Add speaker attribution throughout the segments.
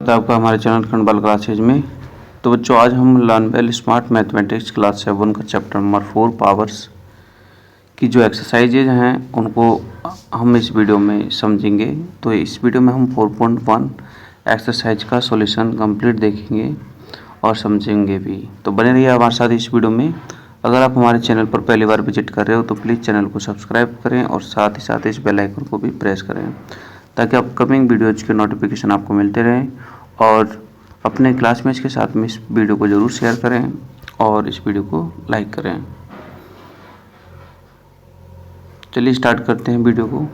Speaker 1: स्वागत है आपका हमारे चैनल खंडबाल क्लासेज में। तो बच्चों, आज हम learn well smart mathematics class 7 का चैप्टर नंबर 4 पावर्स की जो एक्सरसाइजेज हैं उनको हम इस वीडियो में समझेंगे। तो इस वीडियो में हम 4.1 एक्सरसाइज का सॉल्यूशन कंप्लीट देखेंगे और समझेंगे भी। तो बने रहिए हमारे साथ इस वीडियो में। अगर आप हमारे चैनल पर पहली बार विजिट कर रहे हो तो प्लीज़ चैनल को सब्सक्राइब करें और साथ ही साथ इस बेल आइकन को भी प्रेस करें ताकि अपकमिंग वीडियोज़ के नोटिफिकेशन आपको मिलते रहें। और अपने क्लासमेट्स के साथ में इस वीडियो को ज़रूर शेयर करें और इस वीडियो को लाइक करें। चलिए स्टार्ट करते हैं वीडियो को।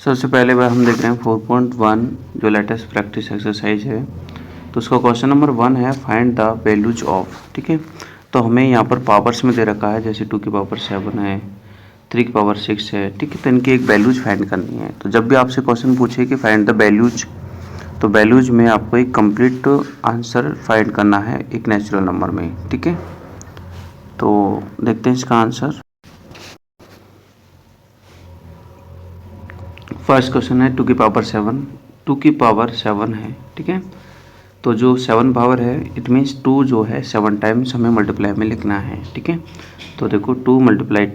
Speaker 1: सबसे पहले बार हम देख रहे हैं 4.1 जो लेटेस्ट प्रैक्टिस एक्सरसाइज है। तो उसका क्वेश्चन नंबर 1 है फाइंड द वैल्यूज ऑफ। ठीक है, तो हमें यहाँ पर पावर्स में दे रखा है, जैसे 2 की पावर 7 है, 3 की पावर 6 है। ठीक है, तो इनकी एक वैल्यूज फाइंड करनी है। तो जब भी आपसे क्वेश्चन पूछे कि फाइंड द वैल्यूज, तो वैल्यूज में आपको एक कंप्लीट आंसर फाइंड करना है एक नेचुरल नंबर में। ठीक है, तो देखते हैं इसका आंसर। फर्स्ट क्वेश्चन है 2 की पावर 7, 2 की पावर 7 है। ठीक है, तो जो 7 पावर है इट मीन्स 2 जो है 7 टाइम्स हमें मल्टीप्लाई में लिखना है। ठीक है, तो देखो 2 मल्टीप्लाई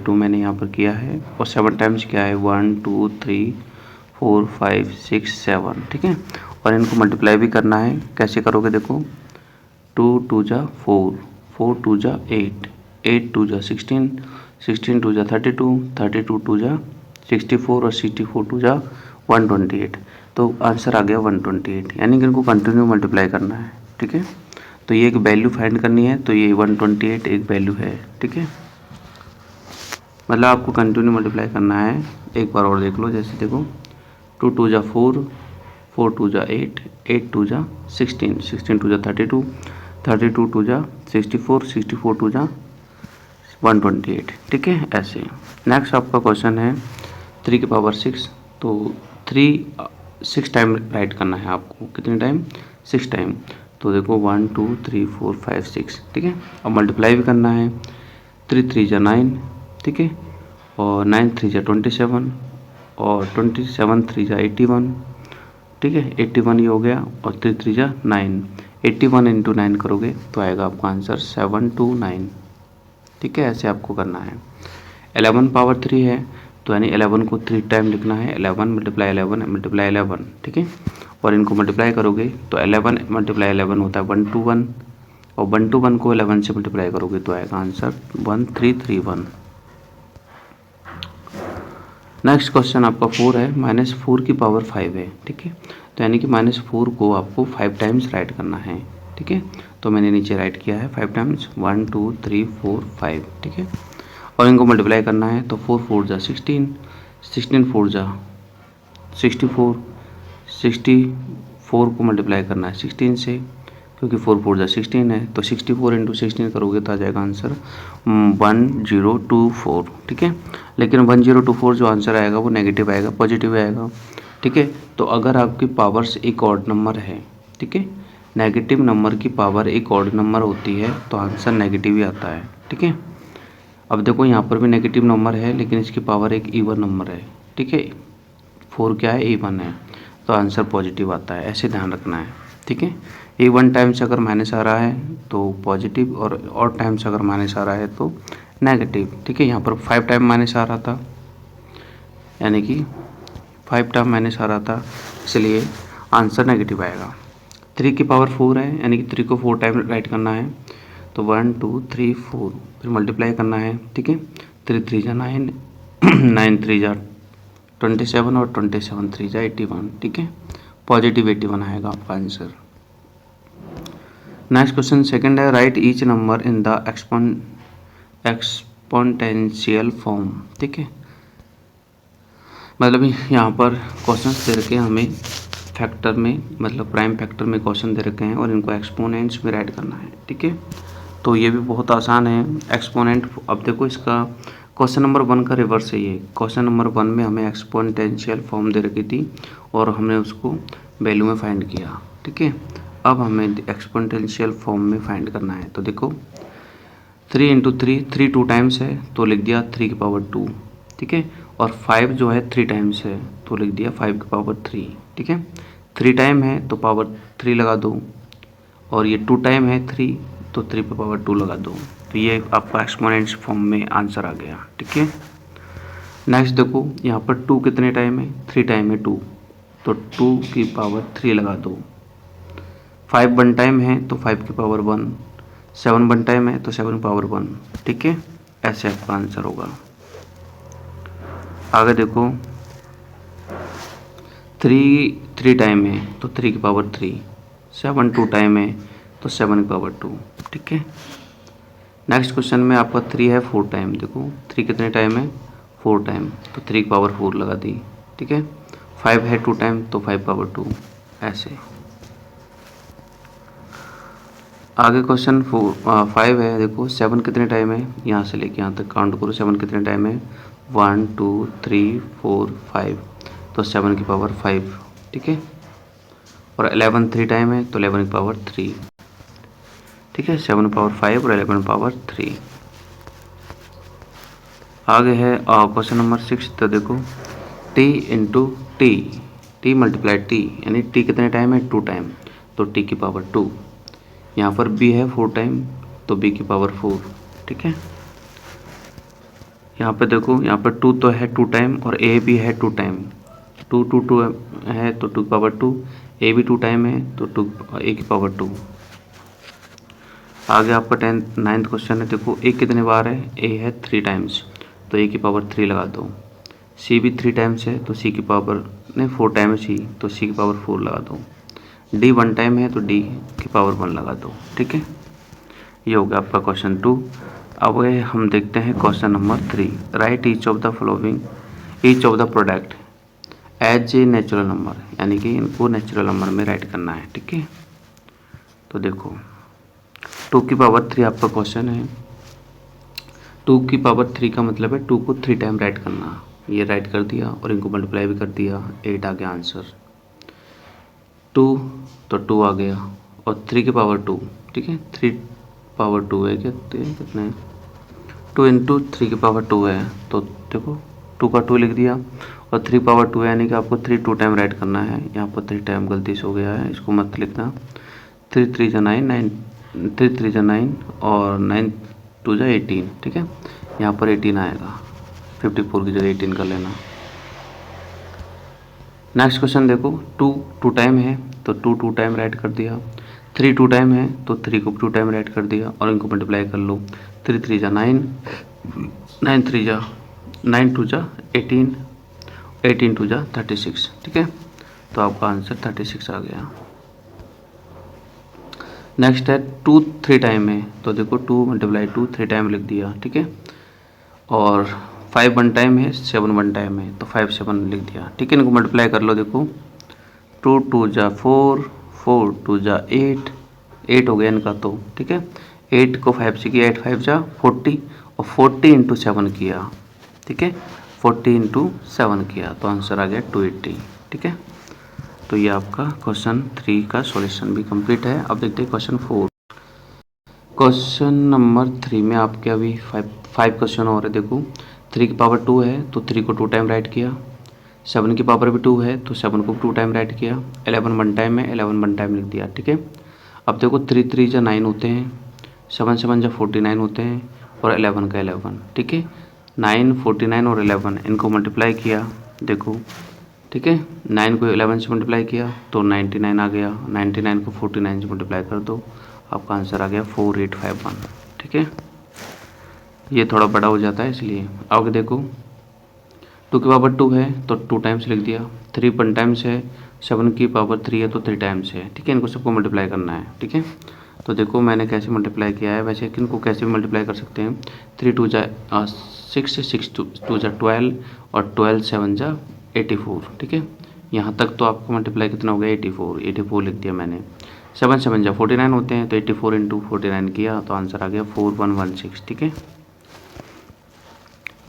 Speaker 1: 2 मैंने यहाँ पर किया है और 7 टाइम्स क्या है 1 2 3 4 5 6 7। ठीक है, और इनको मल्टीप्लाई भी करना है। कैसे करोगे देखो, 2 2 जा 4, 4 2 जा 8, 8 2 जा 16, 16 2 जा 32, 32 2 जा 64 और 64 2 जा 128। तो आंसर आ गया 128, यानी कि इनको कंटिन्यू मल्टीप्लाई करना है। ठीक है, तो ये एक वैल्यू फाइंड करनी है, तो ये 128 एक वैल्यू है। ठीक है, मतलब आपको कंटिन्यू मल्टीप्लाई करना है। एक बार और देख लो, जैसे देखो 2 2 जा 4, 4 2 जा 8, 8 2 जा 16, 16 2 जा 32, 32 2 जा 64, 64 2 जा 128। ठीक है, ऐसे। नेक्स्ट आपका क्वेश्चन है 3 की पावर 6, तो 3 6 टाइम राइट करना है आपको। कितने टाइम? 6 टाइम। तो देखो 1 2 3 4 5 6। ठीक है, अब मल्टीप्लाई भी करना है। 3 3 जा 9, ठीक है, और 9 3 जा 27 और 27 3 जा 81। ठीक है, 81 ही हो गया और 3 3 जा 9, 81 इंटू 9 करोगे तो आएगा आपका आंसर 729। ठीक है, ऐसे आपको करना है। 11 पावर 3 है, तो यानी 11 को 3 टाइम लिखना है। 11 मल्टीप्लाई 11 मल्टीप्लाई 11। ठीक है, और इनको मल्टीप्लाई करोगे तो 11 मल्टीप्लाई 11 होता है 121 और 121 को 11 से मल्टीप्लाई करोगे तो आएगा आंसर 1331। नेक्स्ट क्वेश्चन आपका 4 है, -4 की पावर 5 है। ठीक है, तो यानी कि -4 को आपको 5 टाइम्स राइट करना है। ठीक है, तो मैंने नीचे राइट किया है 5 टाइम्स, 1 2 3 4 5। ठीक है, और इनको मल्टीप्लाई करना है, तो 4 4 जा 16, 16 4 जा 64, 64 को मल्टीप्लाई करना है 16 से, क्योंकि 4 4 जा 16 है। तो 64 इंटू 16 करोगे तो आ जाएगा आंसर 1024। ठीक है, लेकिन 1024 जो आंसर आएगा वो नेगेटिव आएगा, पॉजिटिव आएगा। ठीक है, तो अगर आपकी पावर्स एक ऑड नंबर है, ठीक है, नेगेटिव नंबर की पावर एक ऑड नंबर होती है तो आंसर नेगेटिव ही आता है। ठीक है, अब देखो यहाँ पर भी नेगेटिव नंबर है लेकिन इसकी पावर एक इवन नंबर है। ठीक है, 4 क्या है, इवन है, तो आंसर पॉजिटिव आता है। ऐसे ध्यान रखना है। ठीक है, इवन टाइम्स अगर माइनस आ रहा है तो पॉजिटिव और ऑड टाइम्स अगर माइनस आ रहा है तो नेगेटिव। ठीक है, यहाँ पर 5 टाइम माइनस आ रहा था, यानी कि 5 टाइम माइनस आ रहा था, इसलिए आंसर नेगेटिव आएगा। 3 की पावर 4 है, यानी कि 3 को 4 टाइम राइट करना है, तो 1 2 3 4 फिर मल्टीप्लाई करना है। ठीक है, 3 3 जा 9, 9 3 जा 27 और 27 3 जा 81। ठीक है, पॉजिटिव 81 आएगा आपका आंसर। नेक्स्ट क्वेश्चन सेकंड है right each number in the exponential form. ठीक है, मतलब यहाँ पर क्वेश्चन दे रखे हैं हमें फैक्टर में, मतलब प्राइम फैक्टर में क्वेश्चन दे रखे हैं और इनको एक्सपोनेंट्स में राइट करना है। ठीक है, तो ये भी बहुत आसान है एक्सपोनेंट। अब देखो इसका क्वेश्चन नंबर 1 का रिवर्स है ये। क्वेश्चन नंबर 1 में हमें एक्सपोनेंशियल फॉर्म दे रखी थी और हमने उसको वैल्यू में फाइंड किया। ठीक है, अब हमें एक्सपोनेंशियल फॉर्म में फाइंड करना है। तो देखो 3 इंटू 3, 3 2 टाइम्स है तो लिख दिया 3 की पावर 2। ठीक है, और 5 जो है 3 टाइम्स है तो लिख दिया 5 की पावर 3। ठीक है, 3 टाइम है तो पावर 3 लगा दो, और ये 2 टाइम है 3 तो 3 पे पावर 2 लगा दो। तो ये आपका एक्सपोनेंट्स फॉर्म में आंसर आ गया, ठीक है। नेक्स्ट देखो यहाँ पर 2 कितने टाइम है, 3 टाइम है 2, तो 2 की पावर 3 लगा दो। 5 वन टाइम है तो 5 की पावर 1, 7 वन टाइम है तो 7 की पावर 1, ठीक है। ऐसे आपका आंसर होगा। आगे देखो 3 टाइम है तो 3 की पावर 3, 7 2 टाइम है तो 7 की पावर 2, ठीक है। नेक्स्ट क्वेश्चन में आपका 3 है 4 टाइम, देखो 3 कितने टाइम है, 4 टाइम, तो 3 की पावर 4 लगा दी, ठीक है। 5 है 2 टाइम तो 5 पावर 2, ऐसे। आगे क्वेश्चन 5 है, देखो 7 कितने टाइम है, यहाँ से लेके यहाँ तक काउंट करो, 7 कितने टाइम है, 1 2 3 4 5, तो 7 की पावर 5, ठीक है। और 11 3 टाइम है तो 11 की पावर 3, ठीक है। 7 पावर 5 और 11 पावर 3। आगे है क्वेश्चन नंबर 6, तो देखो t into T, T multiply T, यानी t कितने टाइम है, 2 टाइम, तो t की पावर 2। यहाँ पर b है 4 टाइम तो b की पावर 4, ठीक है। यहाँ पे देखो, यहाँ पर 2 तो है 2 टाइम और a भी है 2 टाइम, 2 2 2 है तो 2 की पावर 2, a भी 2 टाइम है तो a की पावर 2। आगे आपका 9th क्वेश्चन है, देखो a कितने बार है, a है 3 टाइम्स तो a की पावर 3 लगा दो। c भी 3 टाइम्स है तो c की पावर नहीं 4 टाइम है c तो c की पावर 4 लगा दो। d 1 टाइम है तो d की पावर 1 लगा दो, ठीक है। ये हो गया आपका क्वेश्चन 2। अब हम देखते हैं question number 3, write each of the following, each of the product as a natural number, यानी कि इनको नेचुरल नंबर में राइट करना है, ठीक है। तो देखो 2 की पावर 3 आपका क्वेश्चन है, 2 की पावर 3 का मतलब है 2 को 3 टाइम राइट करना, ये राइट कर दिया और इनको मल्टीप्लाई भी कर दिया, 8 आ गया आंसर। 2 तो 2 आ गया और 3 की पावर 2, ठीक है, 3 पावर 2 है, कितने 2 इंटू 3 की पावर 2 है, तो देखो 2 का 2 लिख दिया और 3 पावर 2 है, यानी कि आपको 3 2 टाइम राइट करना है। यहाँ पर 3 टाइम गलती से हो गया है, इसको मत लिखना। 3 3 जा 9, 3 3 जा 9 और 9 2 जा 18, ठीक है। यहाँ पर 18 आएगा, 54 की जगह 18 कर लेना। नेक्स्ट क्वेश्चन देखो 2 2 टाइम है तो 2 2 टाइम राइट कर दिया, 3 2 टाइम है तो 3 को 2 टाइम राइट कर दिया और इनको मल्टीप्लाई कर लो। 3 3 जा 9, 9 3 जा 9 2 जा 18, 18 2 जा 36, ठीक है। तो आपका आंसर 36 आ गया। नेक्स्ट है 2 3 टाइम है तो देखो 2 मल्टीप्लाई 2 3 टाइम लिख दिया, ठीक है। और 5 वन टाइम है, 7 वन टाइम है तो 5 7 लिख दिया, ठीक है। इनको मल्टीप्लाई कर लो, देखो 2 2 जा 4, 4 2 जा 8, 8 हो गया इनका तो, ठीक है। 8 को 5 से किया, 8 5 जा 40 और 40 इंटू 7 किया, ठीक है। 40 इंटू 7 किया तो आंसर आ गया 280, ठीक है। तो ये आपका क्वेश्चन 3 का सॉल्यूशन भी कंप्लीट है। अब देखते हैं क्वेश्चन 4। क्वेश्चन नंबर 3 में आपके अभी 5 क्वेश्चन और है। देखो 3 की पावर 2 है तो 3 को 2 टाइम राइट किया, 7 की पावर भी 2 है तो 7 को 2 टाइम राइट किया, 11 वन टाइम है 11 वन टाइम लिख दिया, ठीक है। अब देखो 3 3 जा 9 होते हैं, 7 7 जा 49 होते हैं और 11 का 11, ठीक है। 9 49 और 11 इनको मल्टीप्लाई किया, देखो ठीक है। 9 को 11 से मल्टीप्लाई किया तो 99 आ गया, 99 को 49 से मल्टीप्लाई कर दो, आपका आंसर आ गया 4851, ठीक है। ये थोड़ा बड़ा हो जाता है इसलिए। आगे देखो 2 की पावर 2 है तो 2 टाइम्स लिख दिया, 3 वन टाइम्स है, 7 की पावर 3 है तो 3 टाइम्स है, ठीक है। इनको सबको मल्टीप्लाई करना है, ठीक है। तो देखो मैंने कैसे मल्टीप्लाई किया है, वैसे इनको कैसे भी मल्टीप्लाई कर सकते हैं। 3 2 जा 6, 6 2 जा 12 और 12 7 जा 84, ठीक है। यहाँ तक तो आपका मल्टीप्लाई कितना हो गया 84 लिख दिया मैंने। 7 7 जा 49 होते हैं तो 84 इंटू 49 किया तो आंसर आ गया 4116, ठीक है।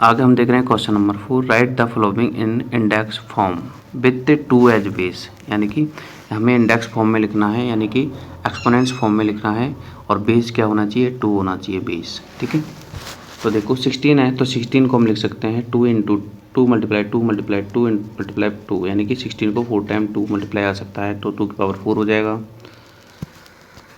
Speaker 1: आगे हम देख रहे हैं question number 4, write the following in index form with 2 as base, यानी कि हमें इंडेक्स फॉर्म में लिखना है, यानी कि एक्सपोनेंट्स फॉर्म में लिखना है और बेस क्या होना चाहिए 2 होना चाहिए बेस, ठीक है। तो देखो 16 है तो 16 को हम लिख सकते हैं 2 इंटू 2 मल्टीप्लाई 2 मल्टीप्लाई 2 मल्टीप्लाई 2, यानी कि 16 को 4 टाइम 2 मल्टीप्लाई आ सकता है, तो 2 की पावर 4 हो जाएगा।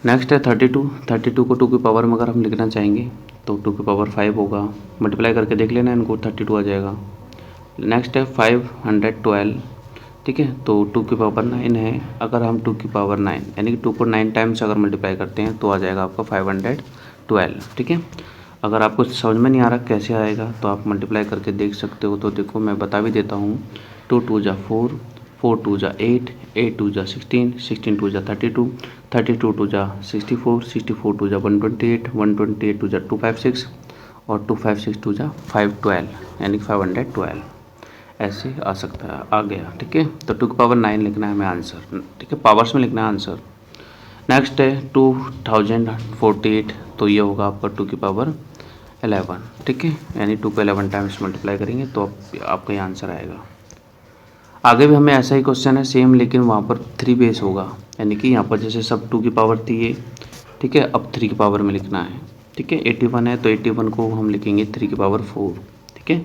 Speaker 1: नेक्स्ट है 32 को 2 की पावर में अगर हम लिखना चाहेंगे तो 2 की पावर 5 होगा, मल्टीप्लाई करके देख लेना इनको, 32 आ जाएगा। नेक्स्ट है 512, ठीक है, तो 2 की पावर 9 है, अगर हम 2 की पावर 9 यानी कि 2 को 9 टाइम्स अगर मल्टीप्लाई करते हैं तो आ जाएगा आपका 512, ठीक है। अगर आपको समझ में नहीं आ रहा कैसे आएगा तो आप मल्टीप्लाई करके देख सकते हो, तो देखो मैं बता भी देता हूँ। 2 2 जा 4, 4 2 जा 8, 8 2 जा 16, 16 2 जा 32, 32 2 जा 64, 64 2 जा 128, 128 2 जा 256 और 256 2 जा 512, यानी 512 ऐसे आ सकता है, आ गया, ठीक है। तो 2 की पावर 9 लिखना है हमें आंसर, ठीक है, पावर्स में लिखना है आंसर। नेक्स्ट है 2048, तो ये होगा आपका 2 की पावर 11, ठीक है, यानी 2 को 11 टाइम्स मल्टीप्लाई करेंगे तो आपका ये आंसर आएगा। आगे भी हमें ऐसा ही क्वेश्चन है सेम, लेकिन वहाँ पर 3 बेस होगा, यानी कि यहाँ पर जैसे सब 2 की पावर थी ये, ठीक है, अब 3 की पावर में लिखना है, ठीक है। 81 है तो 81 को हम लिखेंगे 3 की पावर 4, ठीक है,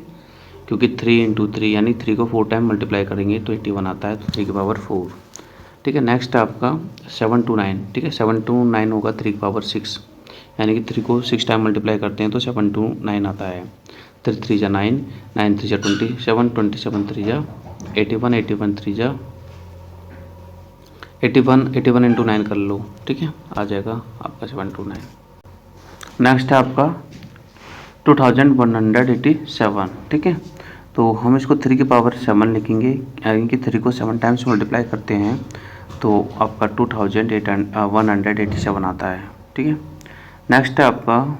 Speaker 1: क्योंकि 3 इंटू 3 यानी 3 को 4 टाइम मल्टीप्लाई करेंगे तो 81 आता है, तो 3 की पावर 4, ठीक है। नेक्स्ट है आपका 7 to 9, ठीक है, 7 to 9 होगा 3 की पावर 6, यानी कि 3 को 6 टाइम मल्टीप्लाई करते हैं तो 7 to 9 आता है। 3 3 जा 9, 9 3 जा 27, 27 3 जा 81, 81 3 जा 81, 81 इंटू 9 कर लो, ठीक है, आ जाएगा आपका 7 to 9। नेक्स्ट है आपका 2187, ठीक है, तो हम इसको 3 की पावर 7 लिखेंगे, यानी कि 3 को 7 टाइम्स मल्टीप्लाई करते हैं तो आपका 2187 आता है, ठीक है। नेक्स्ट है आपका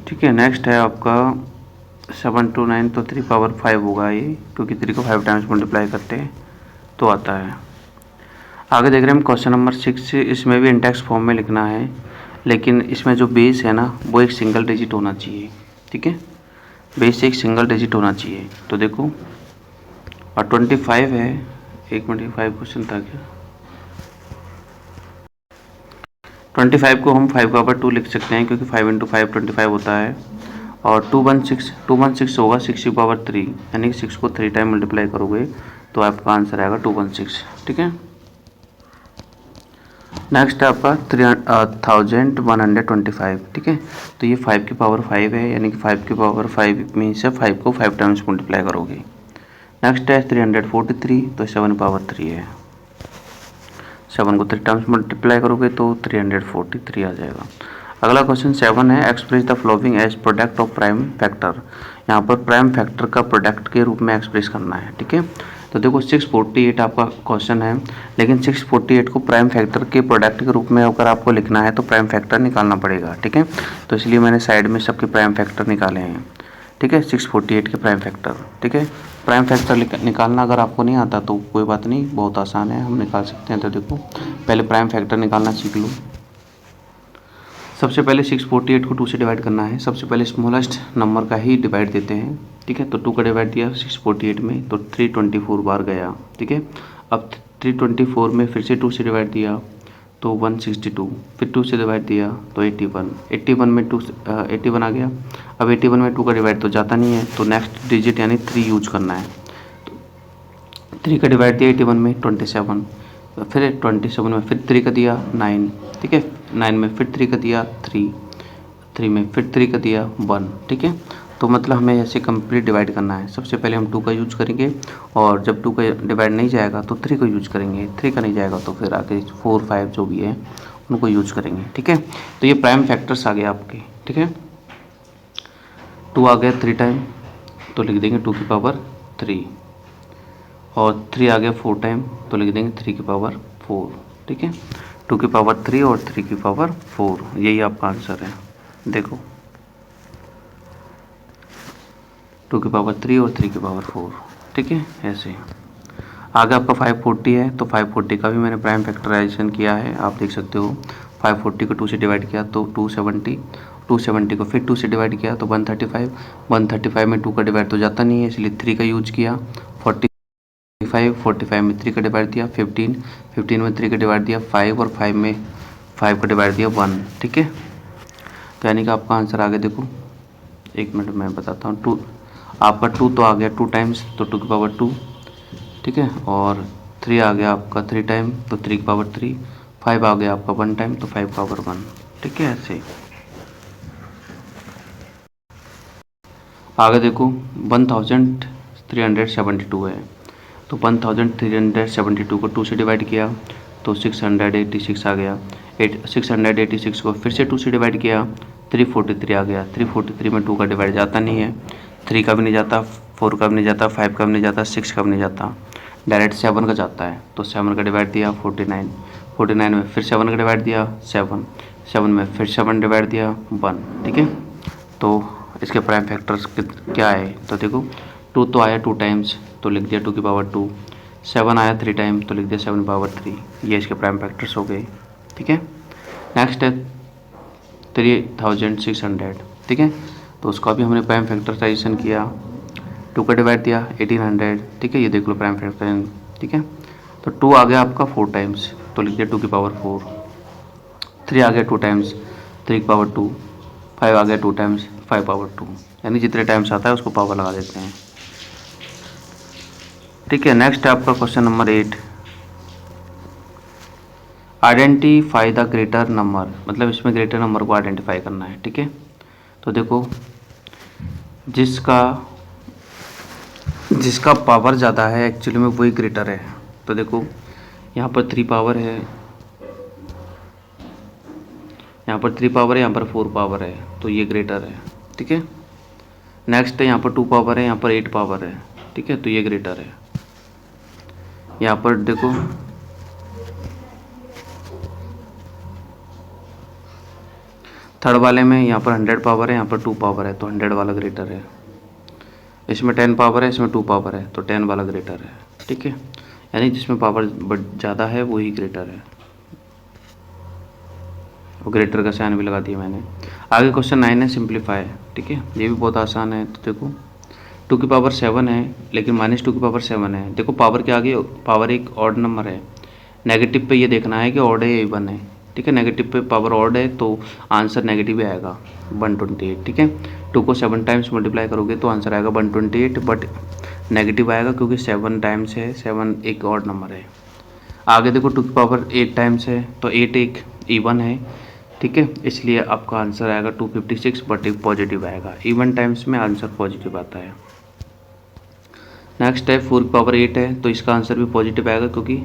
Speaker 1: ठीक है, नेक्स्ट है आपका 7 to 9, तो 3 पावर 5 होगा ये, क्योंकि 3 को 5 टाइम्स मल्टीप्लाई करते हैं तो आता है। आगे देख रहे हैं हम क्वेश्चन नंबर 6, इसमें भी इंडेक्स फॉर्म में लिखना है, लेकिन इसमें जो बेस है ना वो एक सिंगल डिजिट होना चाहिए, ठीक है, बेस एक सिंगल डिजिट होना चाहिए। तो देखो और 25 है, 1 मिनट, 5 क्वेश्चन था क्या, 25 को हम 5 का पावर 2 लिख सकते हैं, क्योंकि 5 इंटू 5 25 होता है। और 216 होगा 6 की पावर 3, यानी कि 6 को 3 टाइम मल्टीप्लाई करोगे तो आपका आंसर आएगा 216, ठीक है। नेक्स्ट है आपका 3125, ठीक है, तो ये 5 की पावर 5 है, यानी कि 5 की पावर 5 में से 5 को 5 टाइम्स मल्टीप्लाई करोगे। नेक्स्ट है 343, तो 7 पावर 3 है, 7 को 3 टाइम्स मल्टीप्लाई करोगे तो 343 आ जाएगा। अगला क्वेश्चन 7 है, express the following as product of prime factor, यहाँ पर प्राइम फैक्टर का प्रोडक्ट के रूप में एक्सप्रेस करना है, ठीक है। तो देखो 648 आपका क्वेश्चन है, लेकिन 648 को प्राइम फैक्टर के प्रोडक्ट के रूप में अगर आपको लिखना है तो प्राइम फैक्टर निकालना पड़ेगा, ठीक है, तो इसलिए मैंने साइड में सबके प्राइम फैक्टर निकाले हैं, ठीक है, 648 के प्राइम फैक्टर, ठीक है। प्राइम फैक्टर निकालना अगर आपको नहीं आता तो कोई बात नहीं, बहुत आसान है, हम निकाल सकते हैं। तो देखो पहले प्राइम फैक्टर निकालना सीख लो। सबसे पहले 648 को 2 से डिवाइड करना है, सबसे पहले स्मॉलेस्ट नंबर का ही डिवाइड देते हैं, ठीक है, तो 2 का डिवाइड दिया 648 में तो 324 बार गया, ठीक है। अब 324 में फिर से 2 से डिवाइड दिया तो 162, फिर 2 से डिवाइड दिया तो 81 में 81 आ गया। अब 81 में 2 का डिवाइड तो जाता नहीं है, तो नेक्स्ट डिजिट यानी 3 यूज करना है, तो 3 का डिवाइड दिया 81 में 27, फिर 27 में फिर 3 का दिया 9, ठीक है, 9 में फिर 3 का दिया 3 में फिर 3 का दिया 1, ठीक है। तो मतलब हमें ऐसे कंप्लीट डिवाइड करना है। सबसे पहले हम 2 का यूज करेंगे, और जब 2 का डिवाइड नहीं जाएगा तो 3 को यूज करेंगे, 3 का नहीं जाएगा तो फिर आगे 4 5 जो भी है उनको यूज करेंगे, ठीक है। तो ये प्राइम फैक्टर्स आ गए आपके, ठीक है। 2 आ गया 3 टाइम तो लिख देंगे 2 की पावर 3, और 3 आ गया 4 टाइम तो लिख देंगे 3 की पावर 4, ठीक है। 2 की पावर 3 और 3 की पावर 4, यही आपका आंसर है। देखो 2 की पावर 3 और 3 की पावर 4, ठीक है, ऐसे। आगे आपका 540 है, तो 540 का भी मैंने प्राइम फैक्टराइजेशन किया है, आप देख सकते हो। 540 को 2 से डिवाइड किया तो 270, 270 को फिर 2 से डिवाइड किया तो 135, 135 में 2 का डिवाइड तो जाता नहीं है, इसलिए 3 का यूज किया। 40 45 में 3 का डिवाइड दिया 15, 15 में 3 का डिवाइड दिया 5 और 5 में 5 का डिवाइड दिया 1। ठीक है, तो यानी कि आपका आंसर आ गया। देखो 1 मिनट मैं बताता हूँ। 2 आपका 2 तो आ गया 2 टाइम्स, तो 2 की पावर 2। ठीक है, और 3 आ गया आपका 3 टाइम, तो 3 की पावर 3। 5 आ गया आपका 1 टाइम, तो 5 पावर 1। ठीक है, ऐसे आगे देखो 1372 है, तो 1372 को 2 से डिवाइड किया तो 686 आ गया। 686 को फिर से 2 से डिवाइड किया 343 आ गया। 343 में 2 का डिवाइड जाता नहीं है, 3 का भी नहीं जाता, 4 का भी नहीं जाता, 5 का भी नहीं जाता, 6 का भी नहीं जाता, डायरेक्ट 7 का जाता है। तो 7 का डिवाइड दिया 49, 49 में फिर 7 का डिवाइड दिया 7, 7 में फिर 7 डिवाइड दिया 1। ठीक है, तो इसके प्राइम फैक्टर्स क्या है, तो देखो 2 तो आया 2 टाइम्स, तो लिख दिया 2 की पावर 2। 7 आया 3 टाइम, तो लिख दिया 7 पावर 3। ये इसके प्राइम फैक्टर्स हो गए। ठीक है, नेक्स्ट है 3600। ठीक है, तो उसका भी हमने प्राइम फैक्टराइजेशन किया, 2 का डिवाइड दिया 1800। ठीक है, ये देख लो प्राइम फैक्टर। ठीक है, तो 2 आ गया आपका 4 टाइम्स, तो लिख दिया 2 की पावर 4। 3 आ गया 2 टाइम्स, 3 की पावर 2। 5 आ गया 2 टाइम्स, 5 पावर 2, यानी जितने टाइम्स आता है उसको पावर लगा देते हैं। ठीक है, नेक्स्ट है आपका question number 8, identify the greater number, मतलब इसमें ग्रेटर नंबर को आइडेंटिफाई करना है। ठीक है, तो देखो जिसका पावर ज़्यादा है एक्चुअली में वही ग्रेटर है। तो देखो यहाँ पर 3 पावर है, यहाँ पर 3 पावर है, यहाँ पर 4 पावर है, तो ये ग्रेटर है। ठीक है, नेक्स्ट है यहाँ पर 2 पावर है, यहाँ पर 8 पावर है। ठीक है, तो ये ग्रेटर है। यहाँ पर देखो थर्ड वाले में यहाँ पर 100 पावर है, यहाँ पर 2 पावर है, तो 100 वाला ग्रेटर है। इसमें 10 पावर है, इसमें 2 पावर है, तो 10 वाला ग्रेटर है। ठीक है, यानी जिसमें पावर ज़्यादा है वही ग्रेटर है। वो ग्रेटर का साइन भी लगा दिया मैंने। आगे क्वेश्चन 9 है सिंप्लीफाई। ठीक है, ये भी बहुत आसान है। तो देखो 2 की पावर 7 है, लेकिन -2 की पावर 7 है। देखो पावर के आगे पावर एक ऑड नंबर है, नेगेटिव पे ये देखना है कि ऑड है या इवन है। ठीक है, नेगेटिव पे पावर ऑड है तो आंसर नेगेटिव ही आएगा 128। ठीक है, 2 को 7 टाइम्स मल्टीप्लाई करोगे तो आंसर आएगा 128, बट नेगेटिव आएगा क्योंकि 7 टाइम्स है, 7 एक ऑड नंबर है। आगे देखो 2 की पावर 8 टाइम्स है, तो 8 एक इवन है। ठीक है, इसलिए आपका आंसर आएगा 256, बट एक पॉजिटिव आएगा। इवन टाइम्स में आंसर पॉजिटिव आता है। नेक्स्ट है 4 की पावर 8 है, तो इसका आंसर भी पॉजिटिव आएगा क्योंकि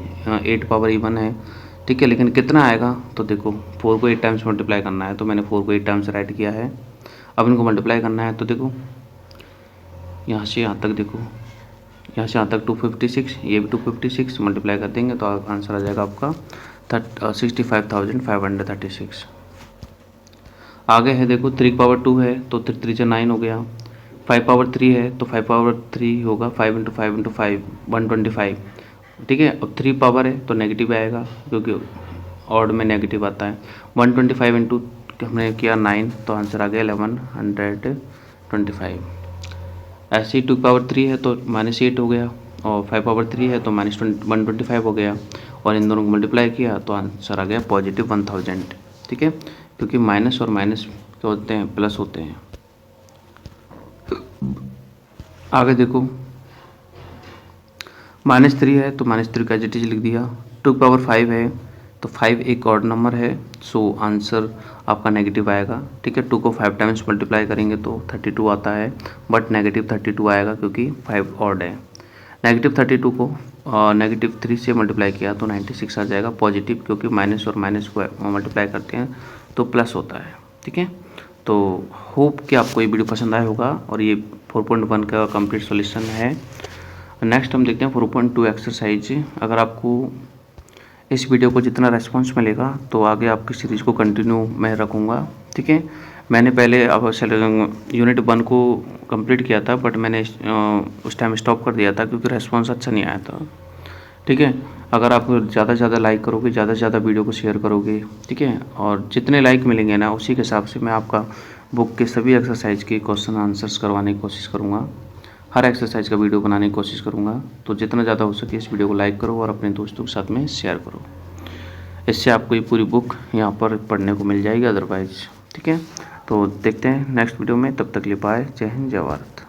Speaker 1: 8 पावर इवन है। ठीक है, लेकिन कितना आएगा, तो देखो 4 को 8 टाइम्स मल्टीप्लाई करना है, तो मैंने 4 को 8 टाइम्स राइट किया है। अब इनको मल्टीप्लाई करना है, तो देखो यहाँ से यहाँ तक, देखो यहाँ से यहाँ तक 256, ये भी 256 मल्टीप्लाई कर देंगे तो आंसर आ जाएगा आपका 65,536। आगे है देखो 3 की पावर 2 है, तो 3 3 9 हो गया। 5 पावर 3 है, तो 5 पावर 3 होगा 5 × 5 × 5 125। ठीक है, अब 3 पावर है तो नेगेटिव आएगा क्योंकि ऑड में नेगेटिव आता है। 125 इंटू हमने किया 9, तो आंसर आ गया 1125। ऐसे ही 2 पावर 3 है तो -8 हो गया, और 5 पावर 3 है तो -125 हो गया, और इन दोनों को मल्टीप्लाई किया तो आंसर आ गया पॉजिटिव 1000। ठीक है, क्योंकि माइनस और माइनस क्या होते हैं, प्लस होते हैं। आगे देखो -3 है तो -3 का एज लिख दिया। 2 की पावर 5 है, तो 5 एक ऑड नंबर है, सो आंसर आपका नेगेटिव आएगा। ठीक है, 2 को 5 टाइम्स मल्टीप्लाई करेंगे तो 32 आता है, बट नेगेटिव 32 आएगा क्योंकि 5 ऑड है। नेगेटिव 32 को -3 से मल्टीप्लाई किया तो 96 आ जाएगा पॉजिटिव, क्योंकि माइनस और माइनस को मल्टीप्लाई करते हैं तो प्लस होता है। ठीक है, तो होप कि आपको ये वीडियो पसंद आया होगा, और ये 4.1 का कंप्लीट सॉल्यूशन है। नेक्स्ट हम देखते हैं 4.2 एक्सरसाइज। अगर आपको इस वीडियो को जितना रेस्पॉन्स मिलेगा तो आगे आपकी सीरीज़ को कंटिन्यू मैं रखूँगा। ठीक है, मैंने पहले अब यूनिट 1 को कंप्लीट किया था, बट मैंने उस टाइम स्टॉप कर दिया था क्योंकि रेस्पॉन्स अच्छा नहीं आया था। ठीक है, अगर आप ज़्यादा से ज़्यादा लाइक करोगे, ज़्यादा से ज़्यादा वीडियो को शेयर करोगे, ठीक है, और जितने लाइक मिलेंगे ना उसी के हिसाब से मैं आपका बुक के सभी एक्सरसाइज के क्वेश्चन आंसर्स करवाने की कोशिश करूँगा। हर एक्सरसाइज का वीडियो बनाने की कोशिश करूँगा। तो जितना ज़्यादा हो सके इस वीडियो को लाइक करो और अपने दोस्तों के साथ में शेयर करो। इससे आपको ये पूरी बुक यहाँ पर पढ़ने को मिल जाएगी अदरवाइज, ठीक है। तो देखते हैं नेक्स्ट वीडियो में, तब तक के लिए बाय। जय हिंद, जय भारत।